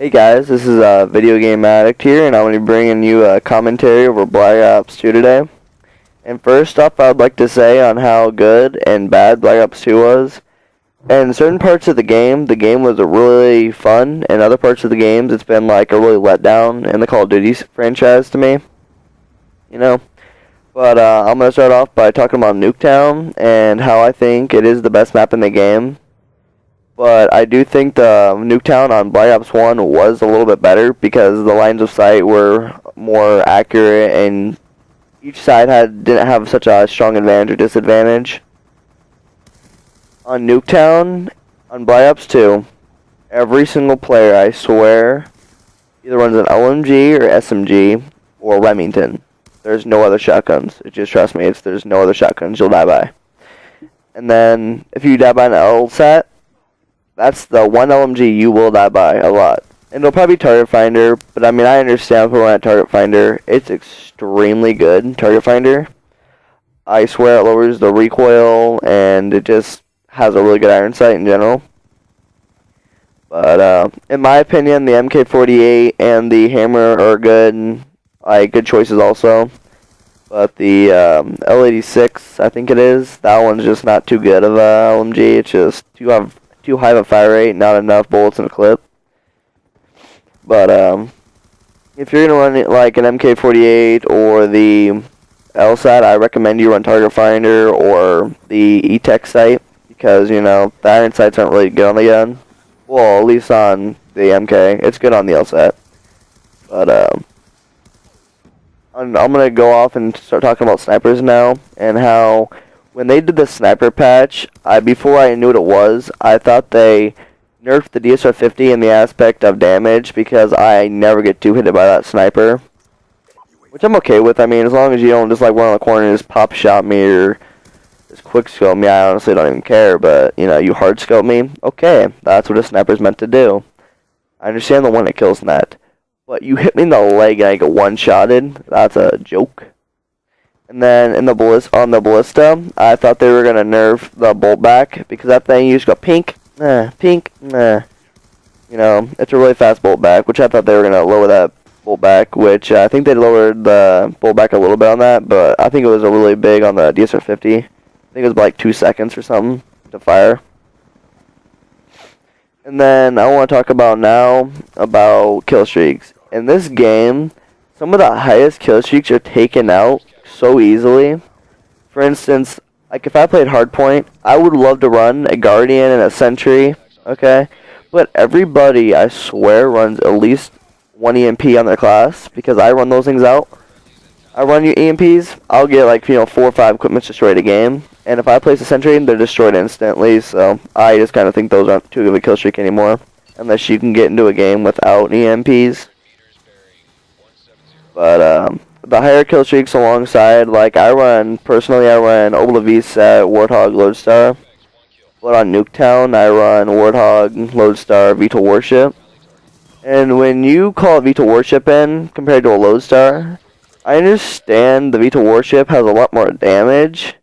Hey guys, this is Video Game Addict here, and I'm going to be bringing you a commentary over Black Ops 2 today. And first off, I would like to say on how good and bad Black Ops 2 was. In certain parts of the game was really fun, and other parts of the games, it's been like a really letdown in the Call of Duty franchise to me. You know? But I'm going to start off by talking about Nuketown and how I think it is the best map in the game. But I do think the Nuketown on Black Ops 1 was a little bit better because the lines of sight were more accurate and each side didn't have such a strong advantage or disadvantage. On Nuketown, on Black Ops 2, every single player, I swear, either runs an LMG or SMG or Remington. There's no other shotguns. Just trust me, there's no other shotguns you'll die by. And then, if you die by an LSAT, that's the one LMG you will die by a lot. And it'll probably be Target Finder, but I mean, I understand people want Target Finder. It's extremely good, Target Finder. I swear it lowers the recoil, and it just has a really good iron sight in general. But, in my opinion, the MK48 and the Hammer are good, good choices also. But the L86, I think it is, that one's just not too good of a LMG. It's just too high of a fire rate, not enough bullets in a clip. But if you're gonna run it like an MK48 or the LSAT, I recommend you run Target Finder or the E-Tech sight because the iron sights aren't really good on the gun. Well, at least on the MK, it's good on the LSAT. But I'm gonna go off and start talking about snipers now and how. When they did the sniper patch, before I knew what it was, I thought they nerfed the DSR-50 in the aspect of damage because I never get too hit by that sniper. Which I'm okay with. I mean, as long as you don't just like run on the corner and just pop shot me or just quick scope me, I honestly don't even care. But, you hard scope me, okay, that's what a sniper's meant to do. I understand the one that kills net. But you hit me in the leg and I get one-shotted, that's a joke. And then on the ballista, I thought they were gonna nerf the bolt back because that thing you just go pink, pink, it's a really fast bolt back, which I thought they were gonna lower that bolt back, which I think they lowered the bolt back a little bit on that, but I think it was a really big on the DSR-50. I think it was like 2 seconds or something to fire. And then I want to talk about now about kill streaks. In this game, some of the highest kill streaks are taken out so easily. For instance, like if I played Hardpoint, I would love to run a Guardian and a Sentry, okay? But everybody, I swear, runs at least one EMP on their class because I run those things out. I run your EMPs, I'll get like 4 or 5 equipments destroyed a game. And if I place a Sentry, they're destroyed instantly, so I just kind of think those aren't too good of a kill streak anymore. Unless you can get into a game without EMPs. But, the higher kill streaks alongside, like personally I run Obla set, Warthog, Lodestar. But on Nuketown, I run Warthog, Lodestar, VTOL Warship. And when you call a VTOL Warship in, compared to a Lodestar, I understand the VTOL Warship has a lot more damage.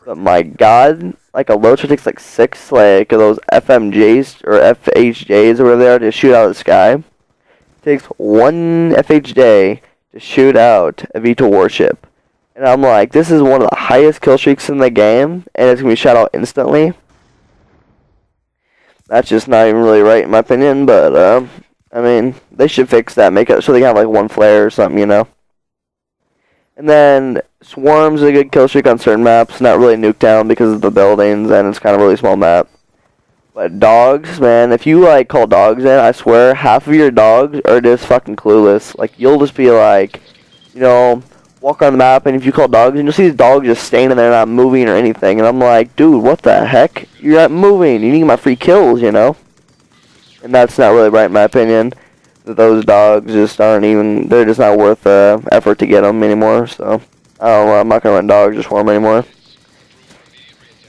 But my god, like a Lodestar takes like 6, like those FMJs, or FHJs, or whatever they are, to shoot out of the sky. It takes 1 FHJ to shoot out a VTOL warship. And I'm like, this is one of the highest kill streaks in the game, and it's going to be shot out instantly. That's just not even really right in my opinion, but, I mean, they should fix that, make it so they can have like 1 flare or something, And then, Swarm's a good kill streak on certain maps, not really Nuketown because of the buildings, and it's kind of a really small map. But dogs, man, if you call dogs in, I swear half of your dogs are just fucking clueless. Like you'll just be like, walk on the map, and if you call dogs, and you'll see these dogs just standing there not moving or anything, and I'm like, dude, what the heck? You're not moving. You need my free kills, And that's not really right in my opinion. Those dogs just they're just not worth the effort to get them anymore. So I don't know. I'm not gonna run dogs or swarm anymore.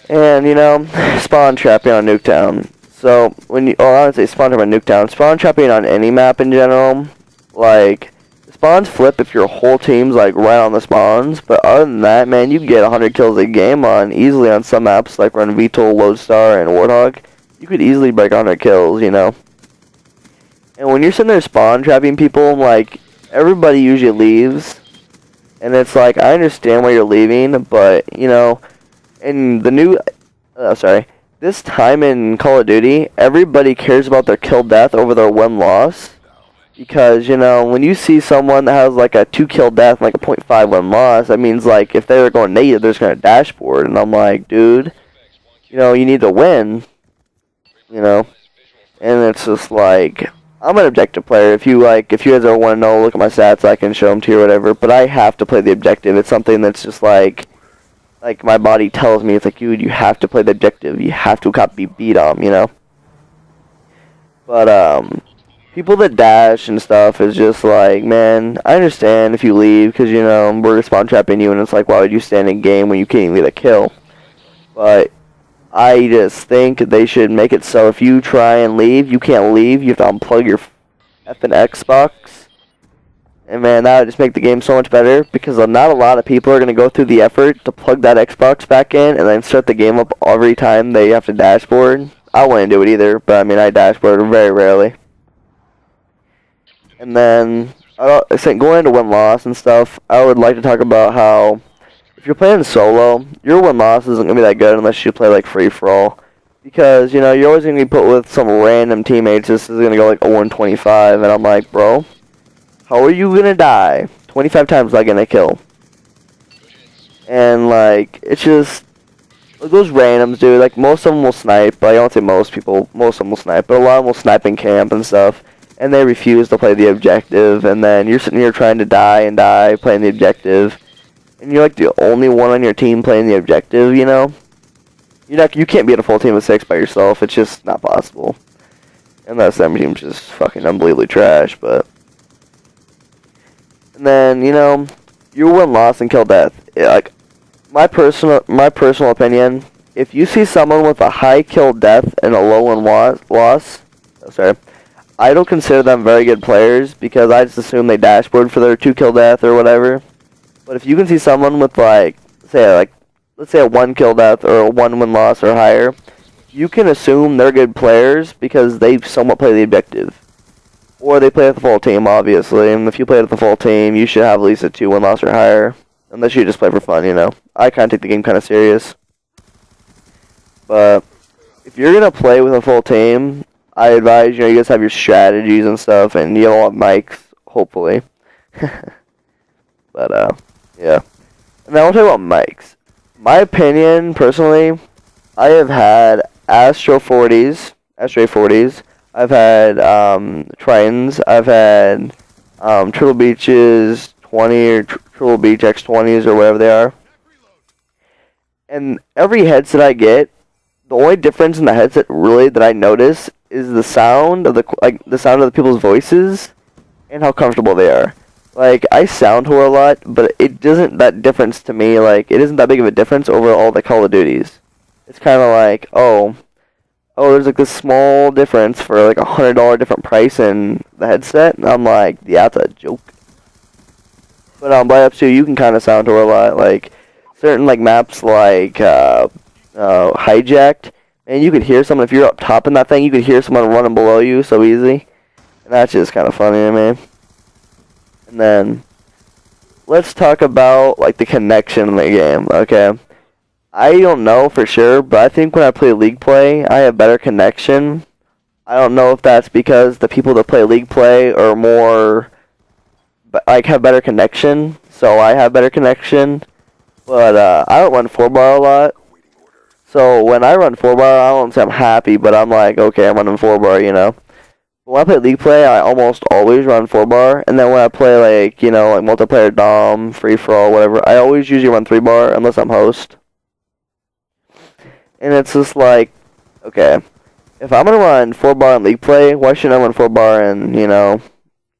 And, spawn trapping on Nuketown. So, I would say spawn trapping on Nuketown. Spawn trapping on any map in general, spawns flip if your whole team's, right on the spawns. But other than that, man, you can get 100 kills a game easily on some maps, like run VTOL, Lodestar, and Warthog. You could easily break 100 kills, And when you're sitting there spawn trapping people, like, everybody usually leaves. And it's like, I understand why you're leaving, but, you know, in the new, this time in Call of Duty, everybody cares about their kill death over their win-loss. Because, you know, when you see someone that has, like, a 2-kill death and, like, a .5 win-loss, that means, like, if they're going negative, they're just going to dashboard. And I'm like, dude, you know, you need to win, you know. And it's just like, I'm an objective player. If you guys ever want to know, look at my stats, I can show them to you or whatever. But I have to play the objective. It's something that's just like my body tells me. It's like, dude, you have to play the objective. You have to be beat on, you know. But people that dash and stuff is just like, man, I understand if you leave because, you know, we're spawn trapping you, and it's like, why would you stand in game when you can't even get a kill? But I just think they should make it so if you try and leave, you can't leave. You have to unplug your effing Xbox. And man, that would just make the game so much better because not a lot of people are going to go through the effort to plug that Xbox back in and then start the game up every time they have to dashboard. I wouldn't do it either, but I mean, I dashboard very rarely. And then, going into win-loss and stuff, I would like to talk about how if you're playing solo, your win-loss isn't going to be that good unless you play, like, free-for-all. Because, you know, you're always going to be put with some random teammates. This is going to go, like, 0-25, and I'm like, bro, how are you going to die 25 times without getting a kill? And, like, it's just, like, those randoms, dude, like, most of them will snipe. Like, I don't say most people, most of them will snipe, but a lot of them will snipe in camp and stuff. And they refuse to play the objective, and then you're sitting here trying to die and die, playing the objective. And you're like the only one on your team playing the objective, you know? You can't be in a full team of 6 by yourself. It's just not possible. Unless that team's just fucking unbelievably trash, but... And then, you know, your win-loss and kill death. Like, my personal opinion, if you see someone with a high kill death and a low win-loss... I don't consider them very good players because I just assume they dashboard for their 2-kill death or whatever. But if you can see someone with let's say a 1-kill death or a 1 win-loss or higher, you can assume they're good players because they somewhat play the objective. Or they play with the full team, obviously. And if you play with the full team, you should have at least a 2 win-loss or higher. Unless you just play for fun, you know. I kind of take the game kind of serious. But if you're going to play with a full team, I advise, you know, you guys have your strategies and stuff, and you don't have mics, hopefully. But, yeah. And now I'll talk about mics. My opinion, personally, I have had Astro 40s, I've had, Tritons, I've had, Triple Beaches 20, or Triple Beach X20s, or whatever they are. And every headset I get, the only difference in the headset, really, that I notice is the sound of the people's voices and how comfortable they are. Like, I sound whore a lot, but it doesn't that difference to me. Like, it isn't that big of a difference over all the Call of Duties. It's kind of like, oh, there's like this small difference for like $100 different price in the headset, and I'm like, yeah, that's a joke. But by up to you can kind of sound whore a lot. Like certain like maps like Hijacked. And you could hear someone, if you're up top in that thing, you could hear someone running below you so easy. And that's just kind of funny to me. And then, let's talk about, like, the connection in the game, okay? I don't know for sure, but I think when I play League Play, I have better connection. I don't know if that's because the people that play League Play are more, like, have better connection, so I have better connection. But, I don't run 4-bar a lot. So when I run 4-bar, I don't say I'm happy, but I'm like, okay, I'm running 4-bar, you know. When I play League Play, I almost always run 4-bar, and then when I play, like, you know, like multiplayer Dom, free-for-all, whatever, I always usually run 3-bar, unless I'm host. And it's just like, okay, if I'm gonna run 4-bar in League Play, why shouldn't I run 4-bar in, you know,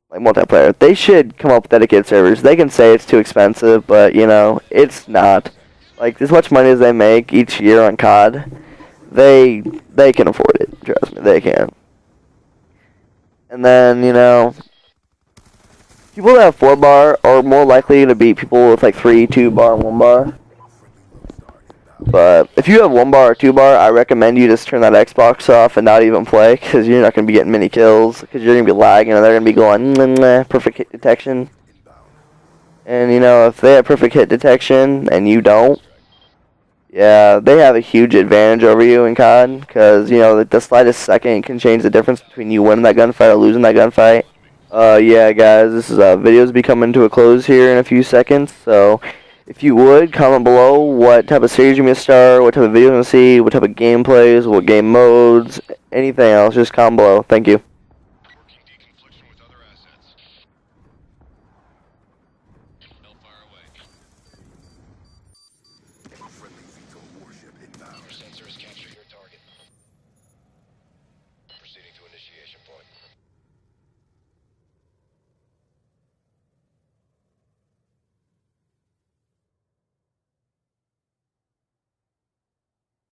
like multiplayer? They should come up with dedicated servers. They can say it's too expensive, but, you know, it's not. Like, as much money as they make each year on COD, they can afford it. Trust me, they can. And then, you know, people that have 4-bar are more likely to beat people with, like, 3, 2-bar, and 1-bar. But if you have 1 bar or 2 bar, I recommend you just turn that Xbox off and not even play, because you're not going to be getting many kills, because you're going to be lagging and they're going to be going, perfect hit detection. And, you know, if they have perfect hit detection and you don't, yeah, they have a huge advantage over you in COD, because, you know, the slightest second can change the difference between you winning that gunfight or losing that gunfight. Yeah, guys, this is video's be coming to a close here in a few seconds, so if you would, comment below what type of series you're going to start, what type of video you're going to see, what type of gameplays, what game modes, anything else, just comment below. Thank you.